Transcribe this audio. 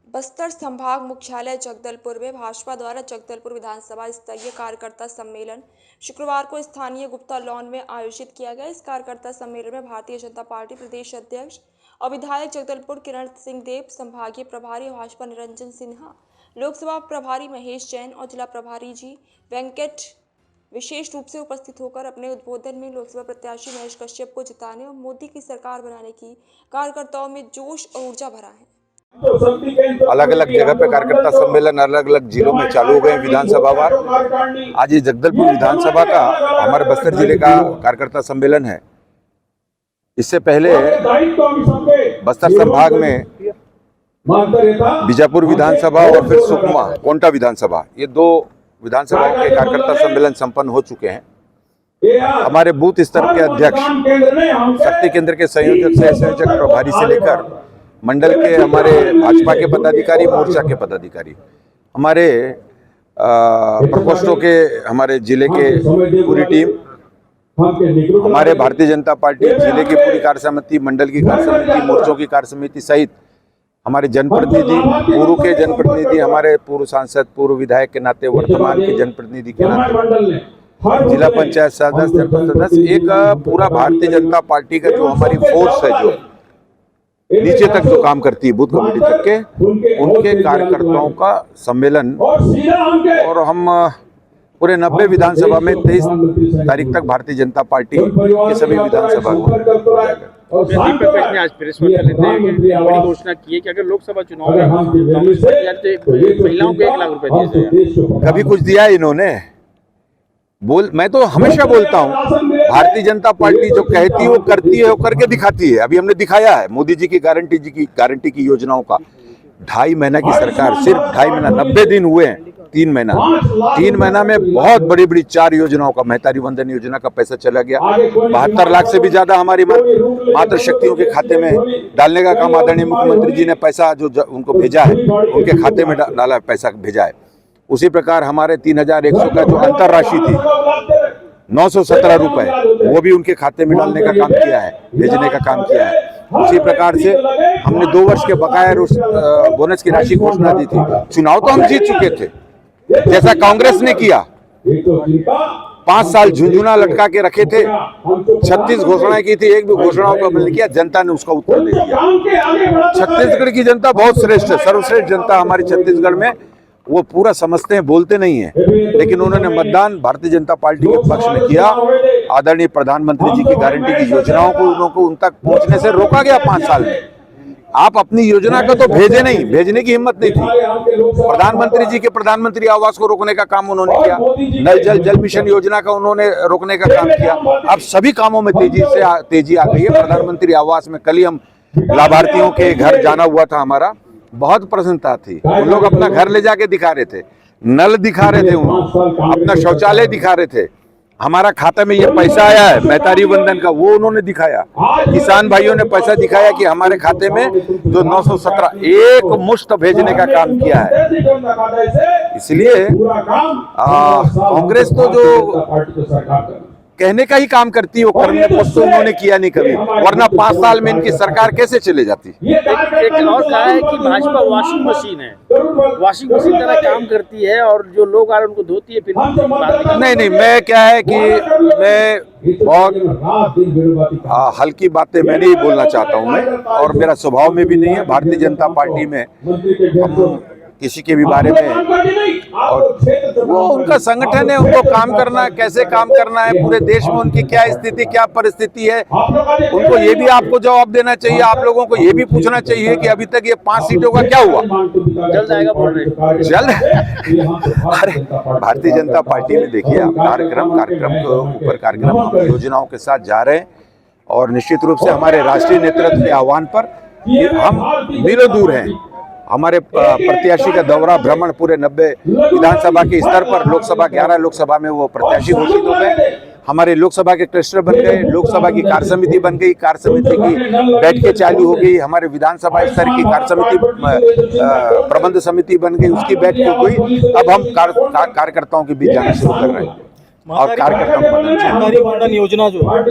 बस्तर संभाग मुख्यालय जगदलपुर में भाजपा द्वारा जगदलपुर विधानसभा स्तरीय कार्यकर्ता सम्मेलन शुक्रवार को स्थानीय गुप्ता लॉन में आयोजित किया गया। इस कार्यकर्ता सम्मेलन में भारतीय जनता पार्टी प्रदेश अध्यक्ष और विधायक जगदलपुर किरण सिंह देव, संभागीय प्रभारी भाजपा निरंजन सिन्हा, लोकसभा प्रभारी महेश जैन और जिला प्रभारी जी वेंकट विशेष रूप से उपस्थित होकर अपने उद्बोधन में लोकसभा प्रत्याशी महेश कश्यप को जिताने और मोदी की सरकार बनाने की कार्यकर्ताओं में जोश और ऊर्जा भरा है। अलग अलग जगह पे कार्यकर्ता सम्मेलन अलग अलग जिलों में चालू हो गए विधानसभा वार। आज ये जगदलपुर विधानसभा का हमारे बस्तर जिले का कार्यकर्ता सम्मेलन है। इससे पहले बस्तर संभाग में बीजापुर विधानसभा और फिर सुकमा कोंटा विधानसभा, ये दो विधानसभाओं के कार्यकर्ता सम्मेलन संपन्न हो चुके हैं। हमारे बूथ स्तर के अध्यक्ष, शक्ति केंद्र के संयोजक से संयोजक प्रभारी से लेकर मंडल के हमारे भाजपा के पदाधिकारी, मोर्चा के पदाधिकारी, हमारे प्रकोष्ठों के, हमारे जिले के पूरी टीम, हमारे भारतीय जनता पार्टी जिले की पूरी कार्य समिति, मंडल की कार्य समिति, मोर्चों की कार्य समिति सहित हमारे जनप्रतिनिधि, पूर्व के जनप्रतिनिधि, हमारे पूर्व सांसद, पूर्व विधायक के नाते, वर्तमान के जनप्रतिनिधि के नाते, जिला पंचायत सदस्य, जनपद सदस्य, एक पूरा भारतीय जनता पार्टी का जो हमारी फोर्स है, जो नीचे तक जो काम करती है, बूथ कमेटी तक के, उनके कार्यकर्ताओं का सम्मेलन। और हम पूरे 90 विधानसभा में 23 तारीख तक भारतीय जनता पार्टी के सभी विधानसभा को ने आज प्रेस वार्ता लेते हैं कि बड़ी घोषणा की है कि अगर लोकसभा चुनाव में महिलाओं को 1 लाख रुपए दिए जाएंगे। कभी कुछ दिया है इन्होंने? मैं तो हमेशा बोलता हूँ, भारतीय जनता पार्टी जो कहती है वो करती है, वो करके दिखाती है। अभी हमने दिखाया है मोदी जी की गारंटी की योजनाओं का। 2.5 महीना की सरकार, सिर्फ 2.5 महीना, 90 दिन हुए हैं, 3 महीना में बहुत बड़ी बड़ी 4 योजनाओं का, महतारी वंदन योजना का पैसा चला गया। 72 लाख से भी ज्यादा हमारी मातृ शक्तियों के खाते में डालने का काम आदरणीय मुख्यमंत्री जी ने पैसा जो उनको भेजा है, उनके खाते में डाला, पैसा भेजा है। उसी प्रकार हमारे 3100 का जो अंतरराशि थी, 917 रुपए, वो भी उनके खाते में डालने का काम किया है, भेजने का काम किया है। उसी प्रकार से हमने 2 वर्ष के बकाया बोनस की राशि घोषणा दी थी। चुनाव तो हम जीत चुके थे, जैसा कांग्रेस ने किया। 5 साल झुंझुना लटका के रखे थे, 36 घोषणाएं की थी, एक भी घोषणाओं पर अमल नहीं किया। जनता ने उसका उत्तर दे दिया। छत्तीसगढ़ की जनता बहुत श्रेष्ठ है, सर्वश्रेष्ठ जनता हमारी छत्तीसगढ़ में, वो पूरा समझते हैं, बोलते नहीं है, लेकिन उन्होंने मतदान भारतीय जनता पार्टी के पक्ष में किया। आदरणीय प्रधानमंत्री जी की गारंटी की योजनाओं को उनको उन तक पहुंचने से रोका गया 5 साल में। आप अपनी योजना को तो भेजे नहीं, भेजने की हिम्मत नहीं थी। प्रधानमंत्री जी के प्रधानमंत्री आवास को रोकने का काम उन्होंने किया, नल जल मिशन योजना का उन्होंने रोकने का काम किया। अब सभी कामों में तेजी आ गई है। प्रधानमंत्री आवास में कल ही हम लाभार्थियों के घर जाना हुआ था, हमारा बहुत प्रसन्नता थी। उन लोग अपना घर ले जाके दिखा रहे थे, नल दिखा रहे थे, उन्होंने अपना शौचालय दिखा रहे थे। हमारा खाता में ये पैसा आया है महतारी वंदन का, वो उन्होंने दिखाया। किसान भाइयों ने पैसा दिखाया कि हमारे खाते में जो 917 एक मुश्त भेजने का काम किया है। इसलिए कांग्रेस तो जो कहने का ही काम करती है, वो करने को तो उन्होंने किया नहीं कभी, वरना 5 साल में इनकी सरकार कैसे चले जाती। एक और कहा है कि भाजपा वॉशिंग मशीन है, वॉशिंग मशीन तरह काम करती है और जो लोग आ रहे हैं उनको धोती है, फिर नहीं, मैं क्या है कि मैं बहुत हल्की बातें मैं नहीं बोलना चाहता हूँ मैं, और मेरा स्वभाव में भी नहीं है। भारतीय जनता पार्टी में किसी के भी बारे में, और वो उनका संगठन है, उनको काम करना है, कैसे काम करना है, पूरे देश में उनकी क्या स्थिति, क्या परिस्थिति है, उनको ये भी आपको जवाब देना चाहिए। आप लोगों को ये भी पूछना चाहिए कि अभी तक ये 5 सीटों का क्या हुआ। जल्द आएगा बोल रहे, जल्द। अरे भारतीय जनता पार्टी में देखिए आप, कार्यक्रम के ऊपर कार्यक्रम, हम योजनाओं के साथ जा रहे हैं, और निश्चित रूप से हमारे राष्ट्रीय नेतृत्व के आह्वान पर हम मीलों दूर हैं। हमारे प्रत्याशी का दौरा भ्रमण पूरे 90 विधानसभा के स्तर पर, लोकसभा 11 लोकसभा में वो प्रत्याशी घोषित हो गए। हमारे लोकसभा के क्लस्टर बन गए, लोकसभा की कार्य समिति बन गई, कार्य समिति की बैठकें चालू हो गई, हमारे विधानसभा स्तर की कार्य समिति, प्रबंध समिति बन गई, उसकी बैठक हुई। अब हम कार्यकर्ताओं के बीच जाना शुरू कर रहे हैं और कार्यकर्ताओं को योजना जो